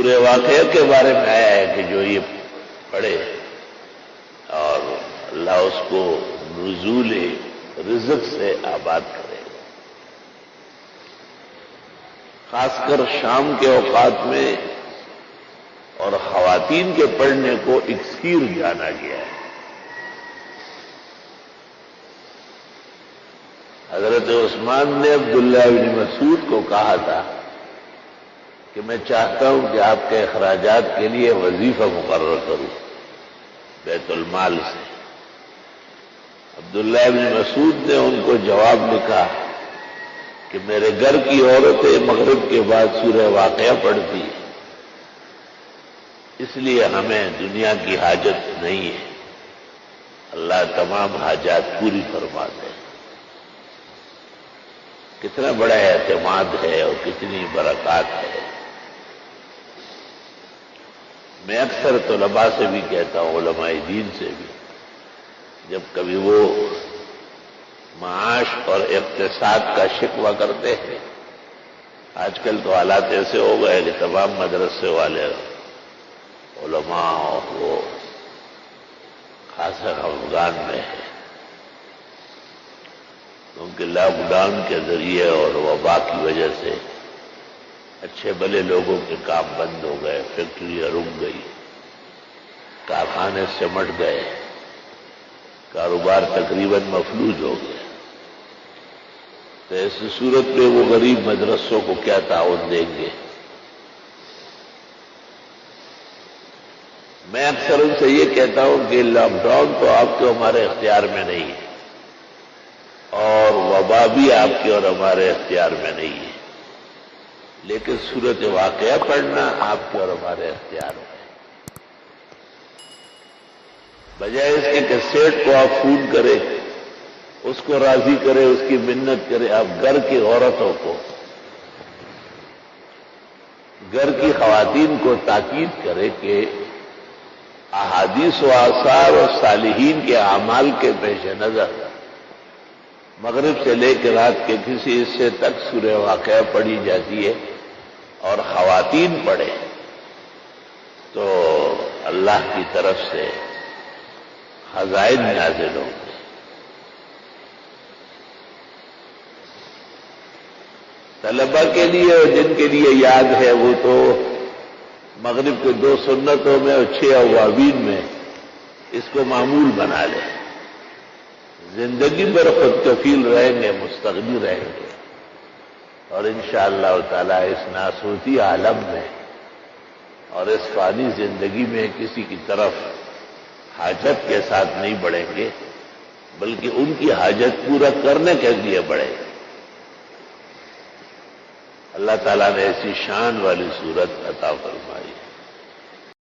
سورہ واقعہ کے بارے میں آیا ہے کہ جو یہ پڑھے اور اللہ اس کو نزول رزق سے آباد کرے گا. خاص کر شام کے اوقات میں اور خواتین کے پڑھنے کو اکسیر جانا گیا ہے. حضرت عثمان نے عبداللہ بن مسعود کو کہا تھا کہ میں چاہتا ہوں کہ آپ کے اخراجات کے لیے وظیفہ مقرر کروں بیت المال سے. عبداللہ بن مسعود نے ان کو جواب لکھا کہ میرے گھر کی عورتیں مغرب کے بعد سورہ واقعہ پڑھتی ہیں، اس لیے ہمیں دنیا کی حاجت نہیں ہے. اللہ تمام حاجات پوری فرماتے ہیں. کتنا بڑا اعتماد ہے اور کتنی برکات ہے. میں اکثر طلباء سے بھی کہتا ہوں، علماء دین سے بھی، جب کبھی وہ معاش اور اقتصاد کا شکوہ کرتے ہیں، آج کل تو حالات ایسے ہو گئے کہ تمام مدرسے والے علماء وہ خاص افغان میں ہے، کیونکہ لاک ڈاؤن کے ذریعے اور وبا کی وجہ سے اچھے بھلے لوگوں کے کام بند ہو گئے، فیکٹریاں رک گئی، کارخانے سمٹ گئے، کاروبار تقریباً مفلوج ہو گیا. تو ایسی صورت میں وہ غریب مدرسوں کو کیا تعاون دیں گے؟ میں اکثر ان سے یہ کہتا ہوں کہ لاک ڈاؤن تو آپ کے ہمارے اختیار میں نہیں ہے اور وبا بھی آپ کے اور ہمارے اختیار میں نہیں ہے، لیکن سورت واقعہ پڑھنا آپ کے اور ہمارے اختیار میں ہے. بجائے اس کے کہ سیٹ کو آپ فون کریں، اس کو راضی کرے، اس کی منت کرے، آپ گھر کی عورتوں کو، گھر کی خواتین کو تاکید کرے کہ احادیث و آثار اور صالحین کے اعمال کے پیش نظر مغرب سے لے کے رات کے کسی حصے تک سورہ واقعہ پڑھی جاتی ہے اور خواتین پڑھے تو اللہ کی طرف سے خزائن نازل ہوں گے. طلبہ کے لیے اور جن کے لیے یاد ہے وہ تو مغرب کے 2 سنتوں میں اور 6 اوابین میں اس کو معمول بنا لیں. زندگی پر خود کفیل رہیں گے، مستغنی رہیں گے، اور انشاءاللہ تعالی اس ناسوتی عالم میں اور اس فانی زندگی میں کسی کی طرف حاجت کے ساتھ نہیں بڑھیں گے، بلکہ ان کی حاجت پورا کرنے کے لیے بڑھیں گے. اللہ تعالیٰ نے ایسی شان والی صورت عطا فرمائی.